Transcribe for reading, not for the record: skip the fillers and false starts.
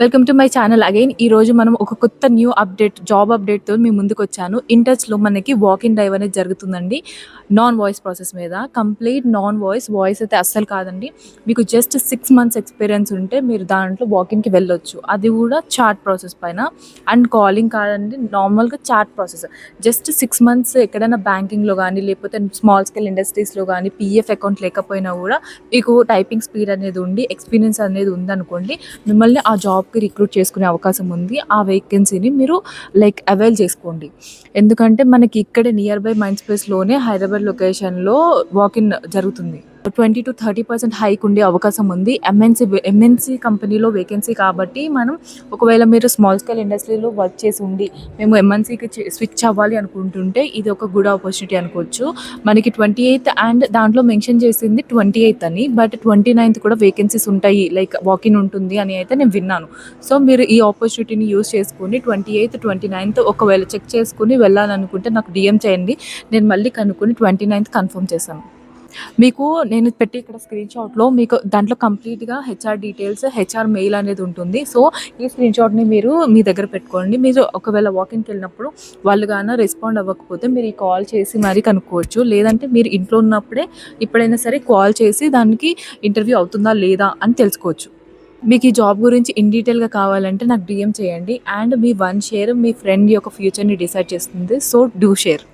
Welcome to my channel again. ఈరోజు మనం ఒక కొత్త న్యూ అప్డేట్, జాబ్ అప్డేట్తో మీ ముందుకు వచ్చాను. ఇన్ టచ్లో మనకి వాక్ ఇన్ డ్రైవ్ అనేది జరుగుతుందండి. నాన్ వాయిస్ ప్రాసెస్ మీద, కంప్లీట్ నాన్ వాయిస్, వాయిస్ అయితే అస్సలు కాదండి. మీకు జస్ట్ 6 months ఎక్స్పీరియన్స్ ఉంటే మీరు దాంట్లో వాకిన్కి వెళ్ళొచ్చు. అది కూడా చాట్ ప్రాసెస్ పైన. అండ్ కాలింగ్ కాదండి, నార్మల్గా చాట్ ప్రాసెస్. జస్ట్ 6 months ఎక్కడైనా బ్యాంకింగ్లో కానీ, లేకపోతే స్మాల్ స్కేల్ ఇండస్ట్రీస్లో కానీ, పిఎఫ్ అకౌంట్ లేకపోయినా కూడా మీకు టైపింగ్ స్పీడ్ అనేది ఉండి, ఎక్స్పీరియన్స్ అనేది ఉందనుకోండి, మిమ్మల్ని ఆ జాబ్కి రిక్రూట్ చేసుకునే అవకాశం ఉంది. ఆ వేకెన్సీని మీరు అవైల్ చేసుకోండి. ఎందుకంటే మనకి ఇక్కడే నియర్ బై మైండ్ స్పేస్లోనే హైదరాబాద్ లొకేషన్లో వాకిన్ జరుగుతుంది. 20 to 30% హైక్ ఉండే అవకాశం ఉంది. ఎంఎన్సీ కంపెనీలో వేకెన్సీ కాబట్టి మనం, ఒకవేళ మీరు స్మాల్ స్కేల్ ఇండస్ట్రీలో వర్క్ చేసి ఉండి మేము ఎంఎన్సీకి స్విచ్ అవ్వాలి అనుకుంటుంటే ఇది ఒక గుడ్ ఆపర్చునిటీ అనుకోవచ్చు. మనకి 28 అండ్ దాంట్లో మెన్షన్ చేసింది 28 అని, బట్ 29th కూడా వేకెన్సీస్ ఉంటాయి, వాకిన్ ఉంటుంది అని అయితే నేను విన్నాను. సో మీరు ఈ ఆపర్చునిటీని యూజ్ చేసుకుని 28th 29th ఒకవేళ చెక్ చేసుకుని వెళ్ళాలనుకుంటే నాకు డిఎం చేయండి. నేను మళ్ళీ కనుక్కొని 29th కన్ఫర్మ్ చేశాను. మీకు నేను పెట్టి ఇక్కడ స్క్రీన్ షాట్లో మీకు దాంట్లో కంప్లీట్గా హెచ్ఆర్ డీటెయిల్స్, హెచ్ఆర్ మెయిల్ అనేది ఉంటుంది. సో ఈ స్క్రీన్ షాట్ని మీరు మీ దగ్గర పెట్టుకోండి. మీరు ఒకవేళ వాకింగ్కి వెళ్ళినప్పుడు వాళ్ళు కానీ రెస్పాండ్ అవ్వకపోతే మీరు ఈ కాల్ చేసి మరీ కనుక్కోవచ్చు. లేదంటే మీరు ఇంట్లో ఉన్నప్పుడే ఎప్పుడైనా సరే కాల్ చేసి దానికి ఇంటర్వ్యూ అవుతుందా లేదా అని తెలుసుకోవచ్చు. మీకు ఈ జాబ్ గురించి ఇన్ డీటెయిల్గా కావాలంటే నాకు డిఎం చేయండి. And me 1 share me friend యొక్క ఫ్యూచర్ని డిసైడ్ చేస్తుంది. So do share.